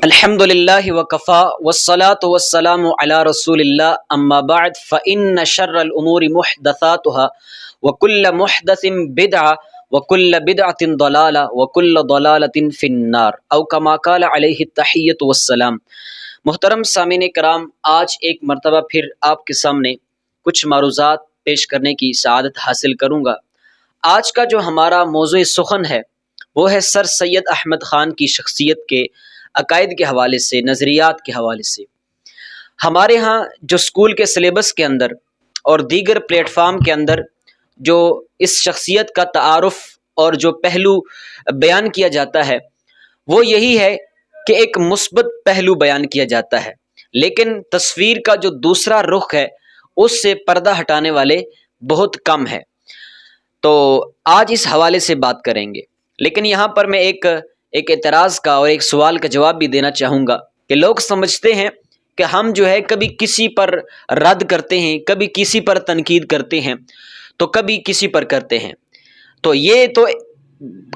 الحمد للہ وکفا والصلاة والسلام علی رسول اللہ اما بعد فإن شر الامور محدثاتها وكل محدث بدعة وكل بدعة ضلالة وكل ضلالة في النار او كما قال علیہ التحیۃ والسلام۔ محترم سامعین کرام، آج ایک مرتبہ پھر آپ کے سامنے کچھ معروضات پیش کرنے کی سعادت حاصل کروں گا۔ آج کا جو ہمارا موضوع سخن ہے وہ ہے سر سید احمد خان کی شخصیت کے عقائد کے حوالے سے، نظریات کے حوالے سے۔ ہمارے ہاں جو اسکول کے سلیبس کے اندر اور دیگر پلیٹ فارم کے اندر جو اس شخصیت کا تعارف اور جو پہلو بیان کیا جاتا ہے وہ یہی ہے کہ ایک مثبت پہلو بیان کیا جاتا ہے، لیکن تصویر کا جو دوسرا رخ ہے اس سے پردہ ہٹانے والے بہت کم ہے۔ تو آج اس حوالے سے بات کریں گے، لیکن یہاں پر میں ایک اعتراض کا اور ایک سوال کا جواب بھی دینا چاہوں گا کہ لوگ سمجھتے ہیں کہ ہم جو ہے کبھی کسی پر رد کرتے ہیں، کبھی کسی پر تنقید کرتے ہیں، تو کبھی کسی پر کرتے ہیں، تو یہ تو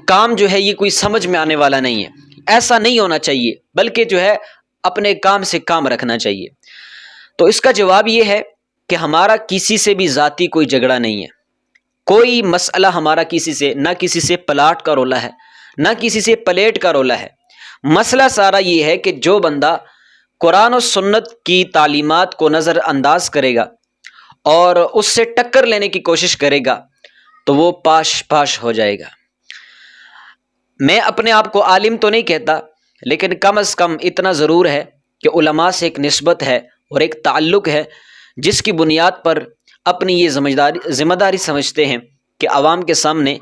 کام جو ہے یہ کوئی سمجھ میں آنے والا نہیں ہے۔ ایسا نہیں ہونا چاہیے، بلکہ جو ہے اپنے کام سے کام رکھنا چاہیے۔ تو اس کا جواب یہ ہے کہ ہمارا کسی سے بھی ذاتی کوئی جھگڑا نہیں ہے، کوئی مسئلہ ہمارا کسی سے، نہ کسی سے پلاٹ کا رولا ہے نہ کسی سے پلیٹ کا رولا ہے۔ مسئلہ سارا یہ ہے کہ جو بندہ قرآن و سنت کی تعلیمات کو نظر انداز کرے گا اور اس سے ٹکر لینے کی کوشش کرے گا تو وہ پاش پاش ہو جائے گا۔ میں اپنے آپ کو عالم تو نہیں کہتا، لیکن کم از کم اتنا ضرور ہے کہ علماء سے ایک نسبت ہے اور ایک تعلق ہے جس کی بنیاد پر اپنی یہ ذمہ داری سمجھتے ہیں کہ عوام کے سامنے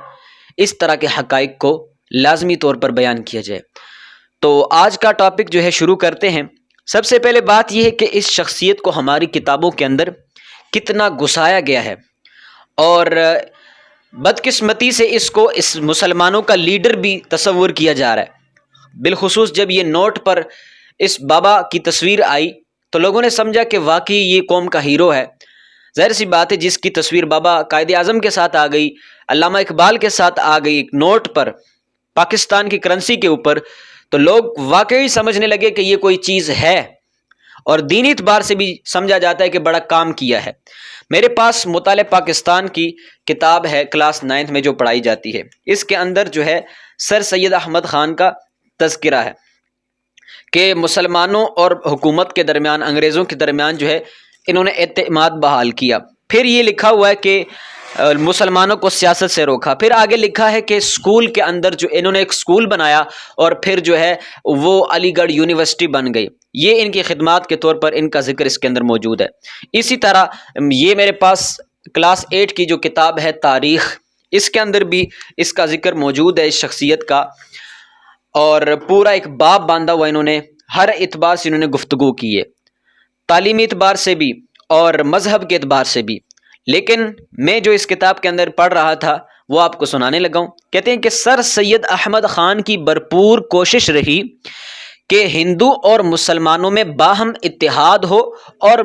اس طرح کے حقائق کو لازمی طور پر بیان کیا جائے۔ تو آج کا ٹاپک جو ہے شروع کرتے ہیں۔ سب سے پہلے بات یہ ہے کہ اس شخصیت کو ہماری کتابوں کے اندر کتنا گھسایا گیا ہے، اور بدقسمتی سے اس مسلمانوں کا لیڈر بھی تصور کیا جا رہا ہے۔ بالخصوص جب یہ نوٹ پر اس بابا کی تصویر آئی تو لوگوں نے سمجھا کہ واقعی یہ قوم کا ہیرو ہے۔ ظاہر سی بات ہے، جس کی تصویر بابا قائد اعظم کے ساتھ آ گئی، علامہ اقبال کے ساتھ آ گئی ایک نوٹ پر، پاکستان کی کرنسی کے اوپر، تو لوگ واقعی سمجھنے لگے کہ یہ کوئی چیز ہے، اور دینی اعتبار سے بھی سمجھا جاتا ہے کہ بڑا کام کیا ہے۔ میرے پاس مطالعہ پاکستان کی کتاب ہے، کلاس 9 میں جو پڑھائی جاتی ہے، اس کے اندر جو ہے سر سید احمد خان کا تذکرہ ہے کہ مسلمانوں اور حکومت کے درمیان، انگریزوں کے درمیان جو ہے انہوں نے اعتماد بحال کیا۔ پھر یہ لکھا ہوا ہے کہ مسلمانوں کو سیاست سے روکا۔ پھر آگے لکھا ہے کہ اسکول کے اندر جو انہوں نے ایک اسکول بنایا اور پھر جو ہے وہ علی گڑھ یونیورسٹی بن گئی۔ یہ ان کی خدمات کے طور پر ان کا ذکر اس کے اندر موجود ہے۔ اسی طرح یہ میرے پاس کلاس 8 کی جو کتاب ہے تاریخ، اس کے اندر بھی اس کا ذکر موجود ہے، اس شخصیت کا، اور پورا ایک باب باندھا ہوا انہوں نے، ہر اعتبار سے انہوں نے گفتگو کی ہے، تعلیمی اعتبار سے بھی اور مذہب کے اعتبار سے بھی۔ لیکن میں جو اس کتاب کے اندر پڑھ رہا تھا وہ آپ کو سنانے لگا ہوں۔ کہتے ہیں کہ سر سید احمد خان کی بھرپور کوشش رہی کہ ہندو اور مسلمانوں میں باہم اتحاد ہو اور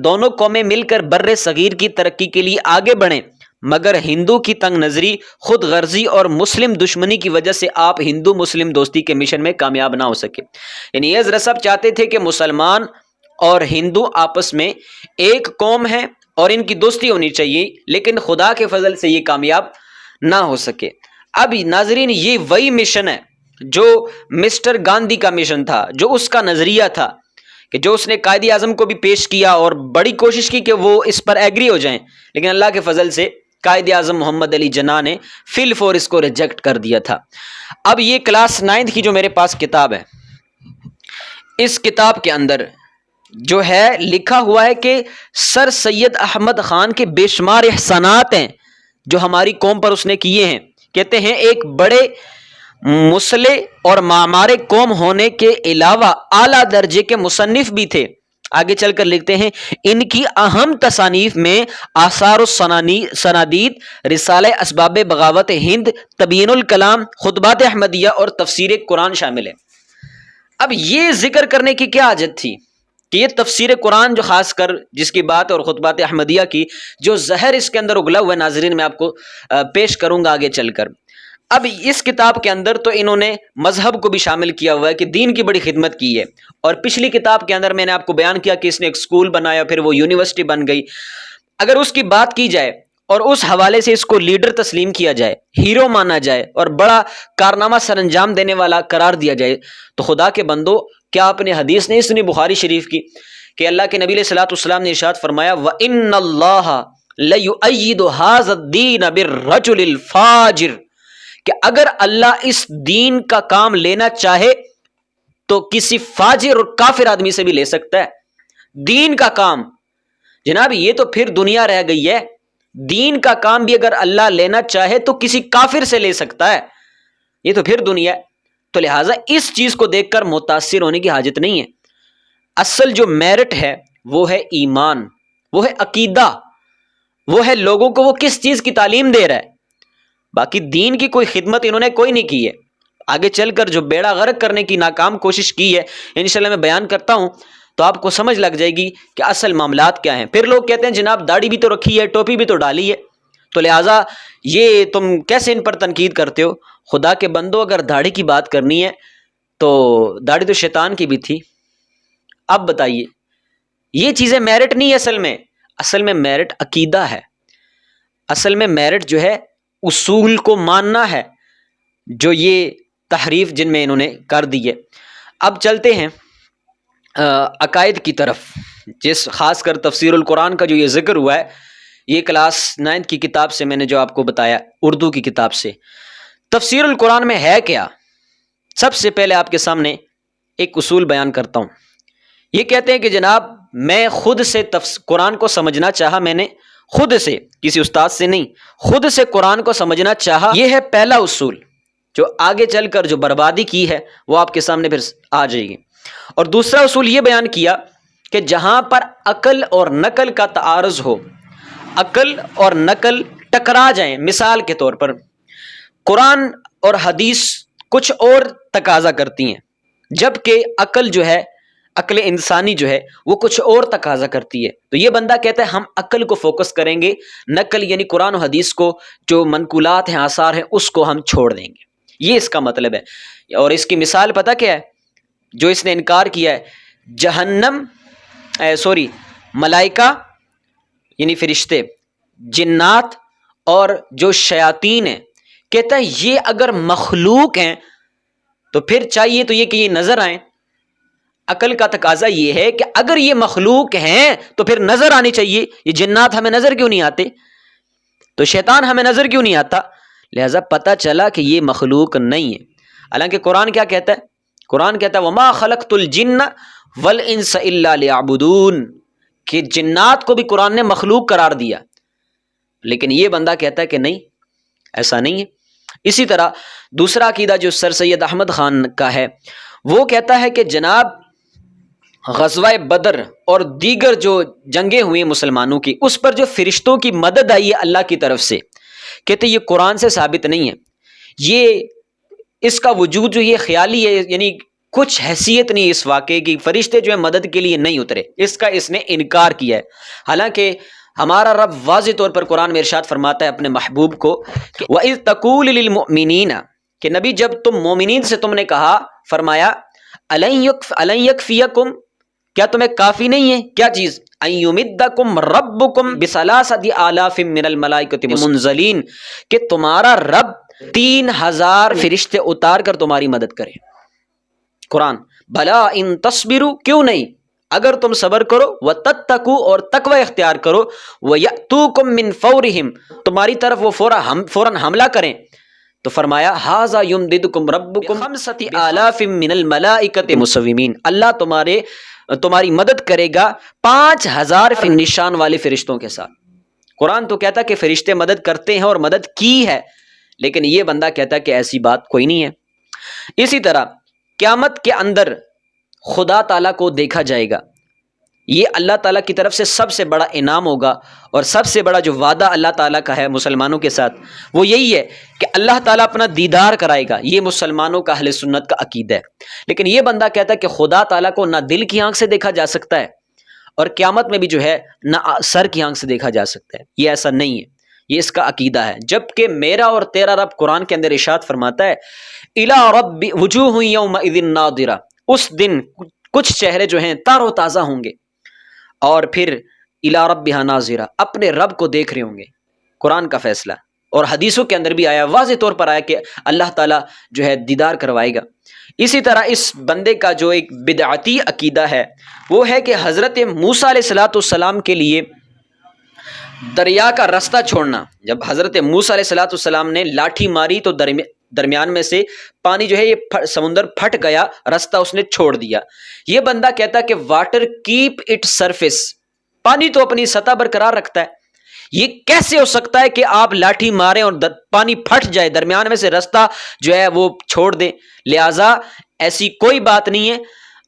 دونوں قومیں مل کر بر صغیر کی ترقی کے لیے آگے بڑھیں، مگر ہندو کی تنگ نظری، خود غرضی اور مسلم دشمنی کی وجہ سے آپ ہندو مسلم دوستی کے مشن میں کامیاب نہ ہو سکے۔ یعنی یہ حضرت صاحب چاہتے تھے کہ مسلمان اور ہندو آپس میں ایک قوم ہے اور ان کی دوستی ہونی چاہیے، لیکن خدا کے فضل سے یہ کامیاب نہ ہو سکے۔ اب ناظرین، یہ وہی مشن ہے جو مسٹر گاندھی کا مشن تھا، جو اس کا نظریہ تھا، کہ جو اس نے قائد اعظم کو بھی پیش کیا اور بڑی کوشش کی کہ وہ اس پر ایگری ہو جائیں، لیکن اللہ کے فضل سے قائد اعظم محمد علی جناح نے فی الفور اس کو ریجیکٹ کر دیا تھا۔ اب یہ کلاس 9 کی جو میرے پاس کتاب ہے، اس کتاب کے اندر جو ہے لکھا ہوا ہے کہ سر سید احمد خان کے بے شمار احسانات ہیں جو ہماری قوم پر اس نے کیے ہیں۔ کہتے ہیں ایک بڑے مصلح اور معمار قوم ہونے کے علاوہ اعلیٰ درجے کے مصنف بھی تھے۔ آگے چل کر لکھتے ہیں ان کی اہم تصانیف میں آثار و سنادید، رسالہ اسباب بغاوت ہند، تبیین الکلام، خطبات احمدیہ اور تفسیر قرآن شامل ہے۔ اب یہ ذکر کرنے کی کیا حاجت تھی کہ یہ تفسیر قرآن جو خاص کر جس کی بات اور خطبات احمدیہ کی جو زہر اس کے اندر اگلا ہوا ہے، ناظرین میں آپ کو پیش کروں گا آگے چل کر۔ اب اس کتاب کے اندر تو انہوں نے مذہب کو بھی شامل کیا ہوا ہے کہ دین کی بڑی خدمت کی ہے، اور پچھلی کتاب کے اندر میں نے آپ کو بیان کیا کہ اس نے ایک سکول بنایا، پھر وہ یونیورسٹی بن گئی۔ اگر اس کی بات کی جائے اور اس حوالے سے اس کو لیڈر تسلیم کیا جائے، ہیرو مانا جائے اور بڑا کارنامہ سر انجام دینے والا قرار دیا جائے، تو خدا کے بندو، کیا آپ نے حدیث نہیں سنی بخاری شریف کی کہ اللہ کے نبی علیہ الصلوۃ والسلام نے ارشاد فرمایا وَإِنَّ اللَّهَ لَيُؤَيِّدُ هَذَا الدِّينَ بِالرَّجُلِ الْفَاجِرِ، کہ اگر اللہ اس دین کا کام لینا چاہے تو کسی فاجر اور کافر آدمی سے بھی لے سکتا ہے دین کا کام۔ جناب یہ تو پھر دنیا رہ گئی ہے، دین کا کام بھی اگر اللہ لینا چاہے تو کسی کافر سے لے سکتا ہے، یہ تو پھر دنیا ہے۔ تو لہٰذا اس چیز کو دیکھ کر متاثر ہونے کی حاجت نہیں ہے۔ اصل جو میرٹ ہے وہ ہے ایمان، وہ ہے عقیدہ، وہ ہے لوگوں کو وہ کس چیز کی تعلیم دے رہا ہے۔ باقی دین کی کوئی خدمت انہوں نے کوئی نہیں کی ہے۔ آگے چل کر جو بیڑا غرق کرنے کی ناکام کوشش کی ہے انشاءاللہ میں بیان کرتا ہوں تو آپ کو سمجھ لگ جائے گی کہ اصل معاملات کیا ہیں۔ پھر لوگ کہتے ہیں جناب داڑھی بھی تو رکھی ہے، ٹوپی بھی تو ڈالی ہے، تو لہٰذا یہ تم کیسے ان پر تنقید کرتے ہو؟ خدا کے بندو، اگر داڑھی کی بات کرنی ہے تو داڑھی تو شیطان کی بھی تھی۔ اب بتائیے، یہ چیزیں میرٹ نہیں ہے اصل میں میرٹ عقیدہ ہے، اصل میں میرٹ جو ہے اصول کو ماننا ہے، جو یہ تحریف جن میں انہوں نے کر دی ہے۔ اب چلتے ہیں عقائد کی طرف، جس خاص کر تفسیر القرآن کا جو یہ ذکر ہوا ہے، یہ کلاس 9 کی کتاب سے میں نے جو آپ کو بتایا، اردو کی کتاب سے۔ تفسیر القرآن میں ہے کیا؟ سب سے پہلے آپ کے سامنے ایک اصول بیان کرتا ہوں۔ یہ کہتے ہیں کہ جناب میں خود سے قرآن کو سمجھنا چاہا، میں نے خود سے، کسی استاد سے نہیں، خود سے قرآن کو سمجھنا چاہا۔ یہ ہے پہلا اصول، جو آگے چل کر جو بربادی کی ہے وہ آپ کے سامنے پھر آ جائے گی۔ اور دوسرا اصول یہ بیان کیا کہ جہاں پر عقل اور نقل کا تعارض ہو، عقل اور نقل ٹکرا جائیں، مثال کے طور پر قرآن اور حدیث کچھ اور تقاضا کرتی ہیں، جبکہ عقل جو ہے، عقل انسانی جو ہے وہ کچھ اور تقاضا کرتی ہے، تو یہ بندہ کہتا ہے ہم عقل کو فوکس کریں گے، نقل یعنی قرآن و حدیث کو، جو منقولات ہیں، آثار ہیں، اس کو ہم چھوڑ دیں گے۔ یہ اس کا مطلب ہے۔ اور اس کی مثال پتہ کیا ہے؟ جو اس نے انکار کیا ہے ملائکہ یعنی فرشتے، جنات اور جو شیاطین ہیں، کہتا ہے یہ اگر مخلوق ہیں تو پھر چاہیے تو یہ کہ یہ نظر آئیں۔ عقل کا تقاضا یہ ہے کہ اگر یہ مخلوق ہیں تو پھر نظر آنی چاہیے۔ یہ جنات ہمیں نظر کیوں نہیں آتے؟ تو شیطان ہمیں نظر کیوں نہیں آتا؟ لہذا پتہ چلا کہ یہ مخلوق نہیں ہے۔ حالانکہ قرآن کیا کہتا ہے؟ قرآن کہتا ہے وَمَا خَلَقْتُ الْجِنَّ وَالْإِنسَ إِلَّا لِيَعْبُدُونَ، کہ جنات کو بھی قرآن نے مخلوق قرار دیا، لیکن یہ بندہ کہتا ہے کہ نہیں، ایسا نہیں ہے۔ اسی طرح دوسرا عقیدہ جو سر سید احمد خان کا ہے، وہ کہتا ہے کہ جناب غزوہ بدر اور دیگر جو جنگیں ہوئی مسلمانوں کی، اس پر جو فرشتوں کی مدد آئی ہے اللہ کی طرف سے، کہتے یہ قرآن سے ثابت نہیں ہے، یہ اس کا وجود جو یہ خیالی ہے، یعنی کچھ حیثیت نہیں اس واقعے کی، فرشتے جو ہے مدد کے لیے نہیں اترے، اس کا اس نے انکار کیا ہے۔ حالانکہ ہمارا رب واضح طور پر قرآن میں ارشاد فرماتا ہے اپنے محبوب کو کہ وَإِذْ تَقُولُ لِلْمُؤْمِنِينَ، کہ نبی جب تم مومنین سے تم نے کہا، فرمایا أَلَنْ يَكْفِيَكُمْ، کیا تمہیں کافی نہیں ہے؟ کیا چیز؟ أَن يُمِدَّكُمْ رَبُّكُمْ بِثَلَاثَةِ آلَافٍ مِّنَ الْمَلَائِكَةِ مُنزَلِينَ، کہ تمہارا رب 3000 فرشتے اتار کر تمہاری مدد کرے۔ قرآن بلا ان تصبروا، کیوں نہیں، اگر تم صبر کرو، وتتقوا، اور تقوی اختیار کرو، ویأتوکم من فورہم، تمہاری طرف وہ فوراً حملہ کریں، تو فرمایا ھذا یمددکم ربکم بخمسۃ آلاف من الملائکۃ مسومین، اللہ تمہاری مدد کرے گا 5000 نشان والے فرشتوں کے ساتھ۔ قرآن تو کہتا کہ فرشتے مدد کرتے ہیں اور مدد کی ہے، لیکن یہ بندہ کہتا کہ ایسی بات کوئی نہیں ہے۔ اسی طرح قیامت کے اندر خدا تعالیٰ کو دیکھا جائے گا، یہ اللہ تعالیٰ کی طرف سے سب سے بڑا انعام ہوگا، اور سب سے بڑا جو وعدہ اللہ تعالیٰ کا ہے مسلمانوں کے ساتھ وہ یہی ہے کہ اللہ تعالیٰ اپنا دیدار کرائے گا۔ یہ مسلمانوں کا اہل سنت کا عقیدہ ہے۔ لیکن یہ بندہ کہتا ہے کہ خدا تعالیٰ کو نہ دل کی آنکھ سے دیکھا جا سکتا ہے، اور قیامت میں بھی جو ہے نہ سر کی آنکھ سے دیکھا جا سکتا ہے، یہ ایسا نہیں ہے۔ یہ اس کا عقیدہ ہے. جبکہ میرا اور تیرا رب قرآن کے اندر ارشاد فرماتا ہے الی رب وجوہ یومئذ ناظرہ، اس دن کچھ چہرے جو ہیں تار و تازہ ہوں گے، اور پھر الی ربہا ناظرہ، اپنے رب کو دیکھ رہے ہوں گے. قرآن کا فیصلہ. اور حدیثوں کے اندر بھی آیا، واضح طور پر آیا کہ اللہ تعالیٰ جو ہے دیدار کروائے گا. اسی طرح اس بندے کا جو ایک بدعتی عقیدہ ہے وہ ہے کہ حضرت موسیٰ علیہ السلام کے لیے دریا کا رستہ چھوڑنا، جب حضرت موسیٰ علیہ السلام نے لاٹھی ماری تو درمیان میں سے پانی جو ہے یہ سمندر پھٹ گیا، رستہ اس نے چھوڑ دیا. یہ بندہ کہتا ہے کہ واٹر کیپ اٹ سرفیس، پانی تو اپنی سطح برقرار رکھتا ہے. یہ کیسے ہو سکتا ہے کہ آپ لاٹھی ماریں اور پانی پھٹ جائے، درمیان میں سے رستہ جو ہے وہ چھوڑ دیں؟ لہٰذا ایسی کوئی بات نہیں ہے.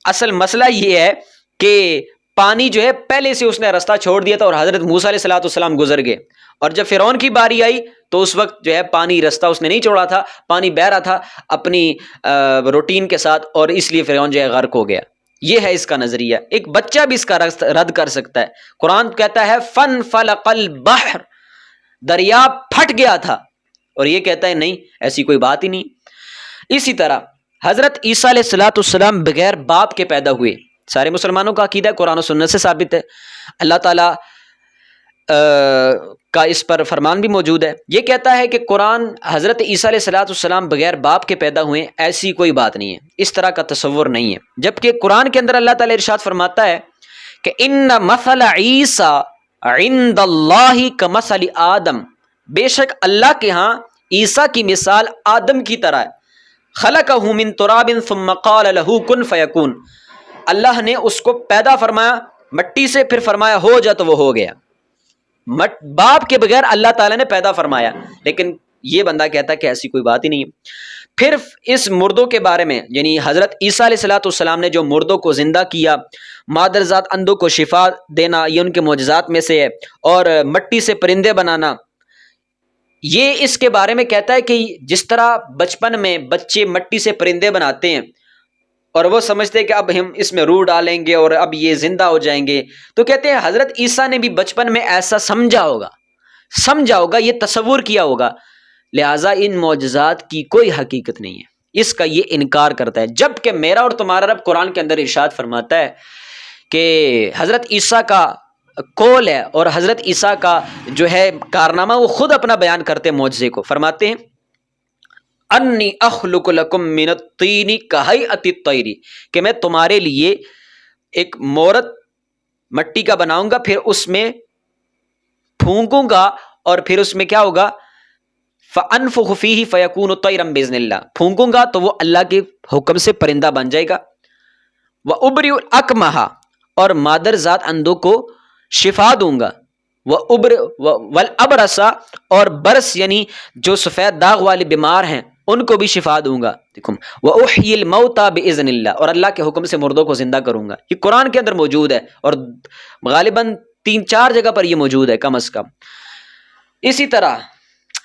اصل مسئلہ یہ ہے کہ پانی جو ہے پہلے سے اس نے رستہ چھوڑ دیا تھا اور حضرت موسیٰ علیہ السلام گزر گئے، اور جب فرعون کی باری آئی تو اس وقت جو ہے پانی رستہ اس نے نہیں چھوڑا تھا، پانی بہہ رہا تھا اپنی روٹین کے ساتھ، اور اس لیے فرعون جو ہے غرق ہو گیا. یہ ہے اس کا نظریہ. ایک بچہ بھی اس کا رد کر سکتا ہے. قرآن کہتا ہے فن فلق البحر، دریا پھٹ گیا تھا، اور یہ کہتا ہے نہیں، ایسی کوئی بات ہی نہیں. اسی طرح حضرت عیسیٰ علیہ السلام بغیر باپ کے پیدا ہوئے، سارے مسلمانوں کا عقیدہ ہے، قرآن و سنت سے ثابت ہے. اللہ تعالیٰ کا اس پر فرمان بھی موجود ہے. یہ کہتا ہے کہ قرآن حضرت عیسیٰ علیہ السلام بغیر باپ کے پیدا ہوئے، ایسی کوئی بات نہیں ہے، اس طرح کا تصور نہیں ہے. جبکہ قرآن کے اندر اللہ تعالیٰ ارشاد فرماتا ہے کہ ان مثل عیسیٰ عند اللہ کمثل آدم، بے شک اللہ کے ہاں عیسیٰ کی مثال آدم کی طرح ہے. خلقہ من تراب ثم قال له کن فیکون، اللہ نے اس کو پیدا فرمایا مٹی سے، پھر فرمایا ہو جا تو وہ ہو گیا. باپ کے بغیر اللہ تعالیٰ نے پیدا فرمایا، لیکن یہ بندہ کہتا ہے کہ ایسی کوئی بات ہی نہیں ہے. پھر اس مردوں کے بارے میں، یعنی حضرت عیسیٰ علیہ السلام نے جو مردوں کو زندہ کیا، مادرزاد اندھوں کو شفا دینا، یہ ان کے معجزات میں سے ہے، اور مٹی سے پرندے بنانا، یہ اس کے بارے میں کہتا ہے کہ جس طرح بچپن میں بچے مٹی سے پرندے بناتے ہیں اور وہ سمجھتے ہیں کہ اب ہم اس میں روح ڈالیں گے اور اب یہ زندہ ہو جائیں گے، تو کہتے ہیں حضرت عیسیٰ نے بھی بچپن میں ایسا سمجھا ہوگا، یہ تصور کیا ہوگا. لہٰذا ان معجزات کی کوئی حقیقت نہیں ہے، اس کا یہ انکار کرتا ہے. جبکہ میرا اور تمہارا رب قرآن کے اندر ارشاد فرماتا ہے کہ حضرت عیسیٰ کا قول ہے اور حضرت عیسیٰ کا جو ہے کارنامہ، وہ خود اپنا بیان کرتے ہیں معجزے کو. فرماتے ہیں انی اخلق لکم من الطین کہیئۃ الطیر، کہ میں تمہارے لیے ایک مورت مٹی کا بناؤں گا، پھر اس میں پھونکوں گا، اور پھر اس میں کیا ہوگا، فانفخ فیہ فیکون طیرا باذن اللہ، پھونکوں گا تو وہ اللہ کے حکم سے پرندہ بن جائے گا. وابرئ الاکمہ، اور مادر ذات اندھوں کو شفا دوں گا. والابرص، اور برس یعنی جو سفید داغ والے بیمار ہیں ان کو بھی شفا دوں گا. دیکھو واحیی الموتى باذن اللہ، اور اللہ کے حکم سے مردوں کو زندہ کروں گا. یہ قرآن کے اندر موجود ہے، اور غالباً 3-4 جگہ پر یہ موجود ہے کم از کم. اسی طرح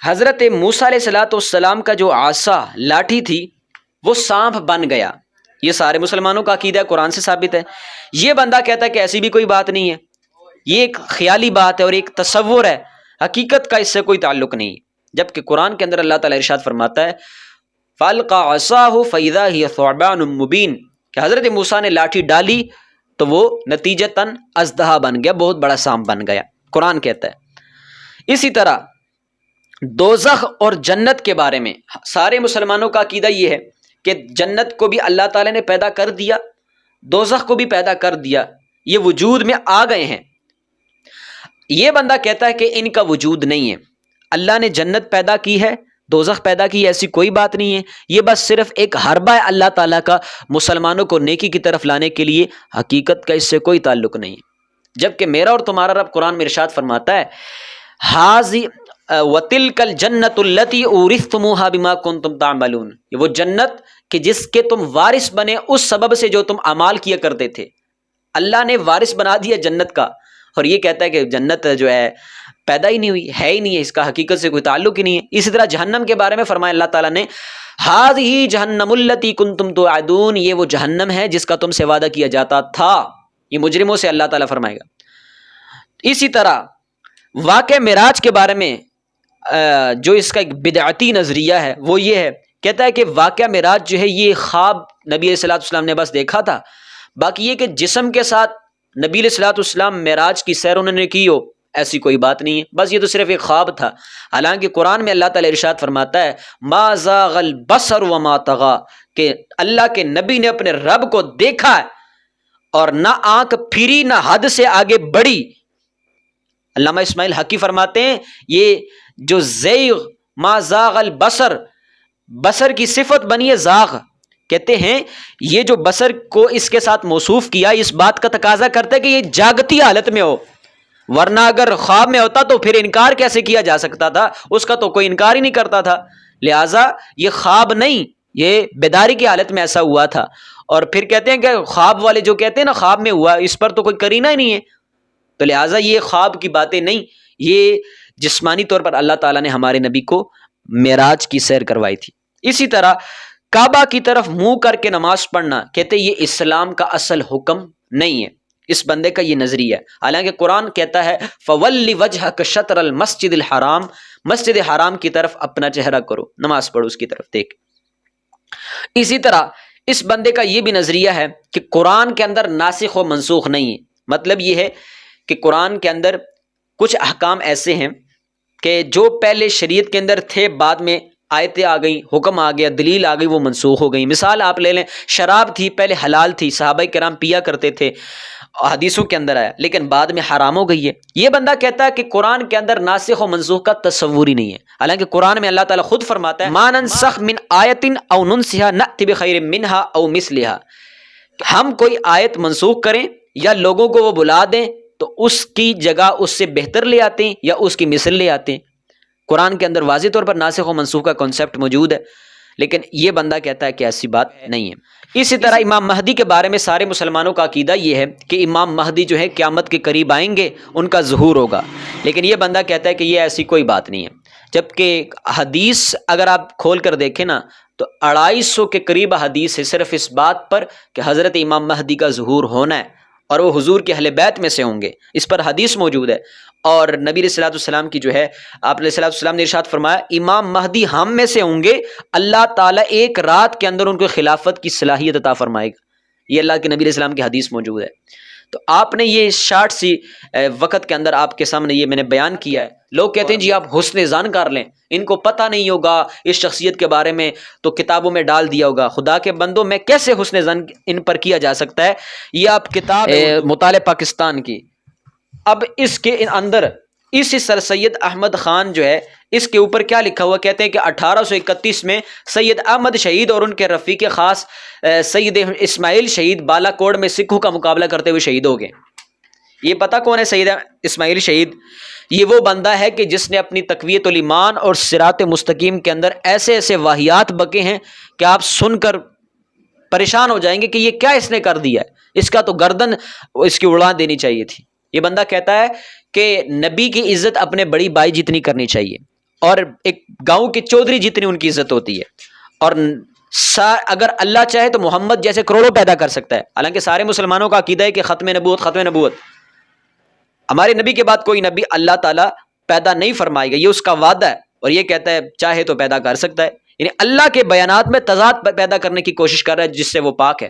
حضرت موسیٰ علیہ السلام کا جو عصا لاٹھی تھی وہ سانپ بن گیا. یہ سارے مسلمانوں کا عقیدہ ہے، قرآن سے ثابت ہے. یہ بندہ کہتا ہے کہ ایسی بھی کوئی بات نہیں ہے، یہ ایک خیالی بات ہے اور ایک تصور ہے، حقیقت کا اس سے کوئی تعلق نہیں. جبکہ قرآن کے اندر اللہ تعالیٰ ارشاد فرماتا ہے فَأَلْقَىٰ عَصَاهُ فَإِذَا هِيَ ثُعْبَانٌ مُبِينٌ، کہ حضرت موسیٰ نے لاٹھی ڈالی تو وہ نتیجتاً اژدہا بن گیا، بہت بڑا سانپ بن گیا، قرآن کہتا ہے. اسی طرح دوزخ اور جنت کے بارے میں سارے مسلمانوں کا عقیدہ یہ ہے کہ جنت کو بھی اللہ تعالیٰ نے پیدا کر دیا، دوزخ کو بھی پیدا کر دیا، یہ وجود میں آ گئے ہیں. یہ بندہ کہتا ہے کہ ان کا وجود نہیں ہے، اللہ نے جنت پیدا کی ہے، دوزخ پیدا کی ہے، ایسی کوئی بات نہیں ہے. یہ بس صرف ایک حربہ ہے اللہ تعالیٰ کا مسلمانوں کو نیکی کی طرف لانے کے لیے، حقیقت کا اس سے کوئی تعلق نہیں. جبکہ میرا اور تمہارا رب قرآن میں ارشاد فرماتا ہے وَتِلْكَ الْجَنَّةُ الَّتِي أُورِثْتُمُوهَا بِمَا كُنْتُمْ تَعْمَلُونَ، یہ وہ جنت کہ جس کے تم وارث بنے اس سبب سے جو تم اعمال کیا کرتے تھے. اللہ نے وارث بنا دیا جنت کا، اور یہ کہتا ہے کہ جنت جو ہے پیدا ہی نہیں ہوئی، ہے ہی نہیں ہے، اس کا حقیقت سے کوئی تعلق ہی نہیں ہے. اسی طرح جہنم کے بارے میں فرمایا اللہ تعالیٰ نے هَذِهِ جَهَنَّمُ الَّتِي كُنْتُمْ تُوعَدُونَ، یہ وہ جہنم ہے جس کا تم سے وعدہ کیا جاتا تھا. یہ مجرموں سے اللہ تعالیٰ فرمائے گا. اسی طرح واقع معراج کے بارے میں جو اس کا ایک بدعتی نظریہ ہے وہ یہ ہے، کہتا ہے کہ واقعہ معراج جو ہے یہ خواب نبی علیہ الصلوۃ والسلام نے بس دیکھا تھا، باقی یہ کہ جسم کے ساتھ نبی علیہ الصلوۃ والسلام معراج کی سیر انہوں نے کی ہو، ایسی کوئی بات نہیں ہے، بس یہ تو صرف ایک خواب تھا۔ حالانکہ قرآن میں اللہ تعالی ارشاد فرماتا ہے ما زاغ البصر وما طغى، کہ اللہ کے نبی نے اپنے رب کو دیکھا ہے اور نہ آنکھ پھری نہ حد سے آگے بڑھی۔ علامہ اسماعیل حقی فرماتے ہیں یہ جو زیغ ما زاغ البصر، بصر کی صفت بنی ہے زاغ، کہتے ہیں یہ جو بصر کو اس کے ساتھ موصوف کیا اس بات کا تقاضا کرتا ہے کہ یہ جاگتی حالت میں ہو، ورنہ اگر خواب میں ہوتا تو پھر انکار کیسے کیا جا سکتا تھا، اس کا تو کوئی انکار ہی نہیں کرتا تھا، لہٰذا یہ خواب نہیں، یہ بیداری کی حالت میں ایسا ہوا تھا۔ اور پھر کہتے ہیں کہ خواب والے جو کہتے ہیں نا خواب میں ہوا، اس پر تو کوئی قرینہ ہی نہیں ہے، تو لہٰذا یہ خواب کی باتیں نہیں، یہ جسمانی طور پر اللہ تعالیٰ نے ہمارے نبی کو معراج کی سیر کروائی تھی۔ اسی طرح کعبہ کی طرف منہ کر کے نماز پڑھنا، کہتے یہ اسلام کا اصل حکم نہیں ہے، اس بندے کا یہ نظریہ ہے، حالانکہ قرآن کہتا ہے فَوَلِّ وَجْهَكَ شَطْرَ الْمَسْجِدِ الْحَرَامِ، مسجد حرام کی طرف اپنا چہرہ کرو، نماز پڑھو اس کی طرف دیکھ۔ اسی طرح اس بندے کا یہ بھی نظریہ ہے کہ قرآن کے اندر ناسخ و منسوخ نہیں ہے، مطلب یہ ہے کہ قرآن کے اندر کچھ احکام ایسے ہیں کہ جو پہلے شریعت کے اندر تھے، بعد میں آیتیں آ گئیں، حکم آ گیا، دلیل آ گئی، وہ منسوخ ہو گئی۔ مثال آپ لے لیں، شراب تھی پہلے حلال تھی، صحابہ کرام پیا کرتے تھے، حدیثوں کے اندر آیا، لیکن بعد میں حرام ہو گئی ہے۔ یہ بندہ کہتا ہے کہ قرآن کے اندر ناسخ و منسوخ کا تصور ہی نہیں ہے، حالانکہ قرآن میں اللہ تعالیٰ خود فرماتا ہے مَا نَنسَخْ مِنْ آیَةٍ أَوْ نُنْسِهَا نَأْتِ بِخَيْرٍ مِنْهَا أَوْ مِثْلِهَا، ہم کوئی آیت منسوخ کریں یا لوگوں کو وہ بلا دیں تو اس کی جگہ اس سے بہتر لے آتے ہیں یا اس کی مثل لے آتے ہیں۔ قرآن کے اندر واضح طور پر ناسخ و منسوخ کا کنسیپٹ موجود ہے، لیکن یہ بندہ کہتا ہے کہ ایسی بات نہیں ہے۔ اسی طرح امام مہدی کے بارے میں سارے مسلمانوں کا عقیدہ یہ ہے کہ امام مہدی جو ہے قیامت کے قریب آئیں گے، ان کا ظہور ہوگا، لیکن یہ بندہ کہتا ہے کہ یہ ایسی کوئی بات نہیں ہے، جبکہ حدیث اگر آپ کھول کر دیکھیں نا تو 250 کے قریب حدیث ہے صرف اس بات پر کہ حضرت امام مہدی کا ظہور ہونا ہے اور وہ حضور کے اہل بیت میں سے ہوں گے، اس پر حدیث موجود ہے۔ اور نبی علیہ الصلوۃ والسلام کی جو ہے، آپ علیہ الصلوۃ والسلام نے ارشاد فرمایا امام مہدی ہم میں سے ہوں گے، اللہ تعالیٰ ایک رات کے اندر ان کو خلافت کی صلاحیت عطا فرمائے گا، یہ اللہ کے نبی علیہ السلام کی حدیث موجود ہے۔ تو آپ نے یہ شارٹ سی وقت کے اندر آپ کے سامنے یہ میں نے بیان کیا ہے۔ لوگ کہتے ہیں جی آپ حسن ظن کر لیں، ان کو پتہ نہیں ہوگا اس شخصیت کے بارے میں تو کتابوں میں ڈال دیا ہوگا۔ خدا کے بندوں میں کیسے حسن ظن ان پر کیا جا سکتا ہے؟ یہ آپ کتاب مطالعہ پاکستان کی، اب اس کے اندر اسی سر سید احمد خان جو ہے اس کے اوپر کیا لکھا ہوا، کہتے ہیں کہ 1831 میں سید احمد شہید اور ان کے رفیق خاص سید اسماعیل شہید بالا کوڑ میں سکھوں کا مقابلہ کرتے ہوئے شہید ہو گئے۔ یہ پتہ کون ہے سید اسماعیل شہید؟ یہ وہ بندہ ہے کہ جس نے اپنی تقویت الایمان اور صراط مستقیم کے اندر ایسے ایسے واہیات بکے ہیں کہ آپ سن کر پریشان ہو جائیں گے کہ یہ کیا اس نے کر دیا ہے، اس کا تو گردن اس کی اڑا دینی چاہیے تھی۔ یہ بندہ کہتا ہے کہ نبی کی عزت اپنے بڑی بھائی جتنی کرنی چاہیے اور ایک گاؤں کے چودھری جتنی ان کی عزت ہوتی ہے، اور اگر اللہ چاہے تو محمد جیسے کروڑوں پیدا کر سکتا ہے، حالانکہ سارے مسلمانوں کا عقیدہ ہے کہ ختم نبوت ہمارے نبی کے بعد کوئی نبی اللہ تعالیٰ پیدا نہیں فرمائے گا، یہ اس کا وعدہ ہے، اور یہ کہتا ہے چاہے تو پیدا کر سکتا ہے، یعنی اللہ کے بیانات میں تضاد پیدا کرنے کی کوشش کر رہا ہے جس سے وہ پاک ہے۔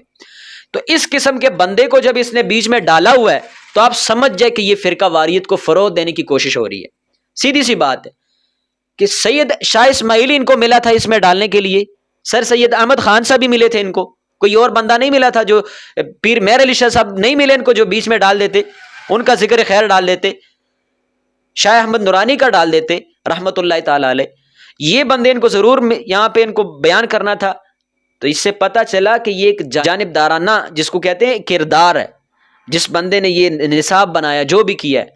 تو اس قسم کے بندے کو جب اس نے بیچ میں ڈالا ہوا ہے تو آپ سمجھ جائے کہ یہ فرقہ واریت کو فروغ دینے کی کوشش ہو رہی ہے۔ سیدھی سی بات ہے کہ سید شاہ اسماعیلی ان کو ملا تھا اس میں ڈالنے کے لیے، سر سید احمد خان صاحب بھی ملے تھے ان کو، کوئی اور بندہ نہیں ملا تھا، جو پیر مہر علی شاہ صاحب نہیں ملے ان کو جو بیچ میں ڈال دیتے، ان کا ذکر خیر ڈال دیتے، شاہ احمد نورانی کا ڈال دیتے رحمت اللہ تعالی علیہ۔ یہ بندے ان کو ضرور یہاں پہ ان کو بیان کرنا تھا۔ تو اس سے پتہ چلا کہ یہ ایک جانبدارانہ جس کو کہتے ہیں کردار ہے، جس بندے نے یہ نصاب بنایا جو بھی کیا ہے،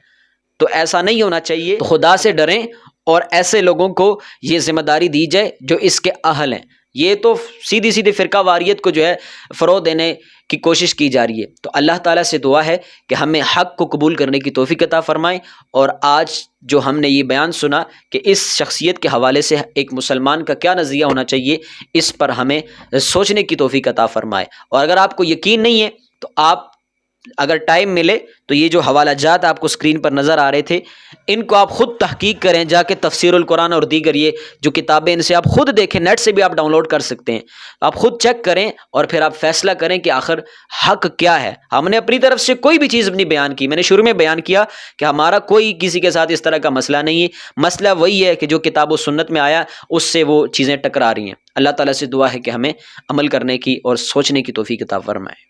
تو ایسا نہیں ہونا چاہیے۔ تو خدا سے ڈریں اور ایسے لوگوں کو یہ ذمہ داری دی جائے جو اس کے اہل ہیں۔ یہ تو سیدھی سیدھی فرقہ واریت کو جو ہے فروغ دینے کی کوشش کی جا رہی ہے۔ تو اللہ تعالیٰ سے دعا ہے کہ ہمیں حق کو قبول کرنے کی توفیق عطا فرمائے، اور آج جو ہم نے یہ بیان سنا کہ اس شخصیت کے حوالے سے ایک مسلمان کا کیا نظریہ ہونا چاہیے، اس پر ہمیں سوچنے کی توفیق عطا فرمائے۔ اور اگر آپ کو یقین نہیں ہے تو آپ اگر ٹائم ملے تو یہ جو حوالہ جات آپ کو اسکرین پر نظر آ رہے تھے ان کو آپ خود تحقیق کریں، جا کے تفسیر القرآن اور دیگر یہ جو کتابیں ان سے آپ خود دیکھیں، نیٹ سے بھی آپ ڈاؤن لوڈ کر سکتے ہیں، آپ خود چیک کریں اور پھر آپ فیصلہ کریں کہ آخر حق کیا ہے۔ ہم نے اپنی طرف سے کوئی بھی چیز نہیں بیان کی، میں نے شروع میں بیان کیا کہ ہمارا کوئی کسی کے ساتھ اس طرح کا مسئلہ نہیں ہے، مسئلہ وہی ہے کہ جو کتاب و سنت میں آیا اس سے وہ چیزیں ٹکرا رہی ہیں۔ اللہ تعالیٰ سے دعا ہے کہ ہمیں عمل کرنے کی اور سوچنے کی توفیق عطا فرمائے۔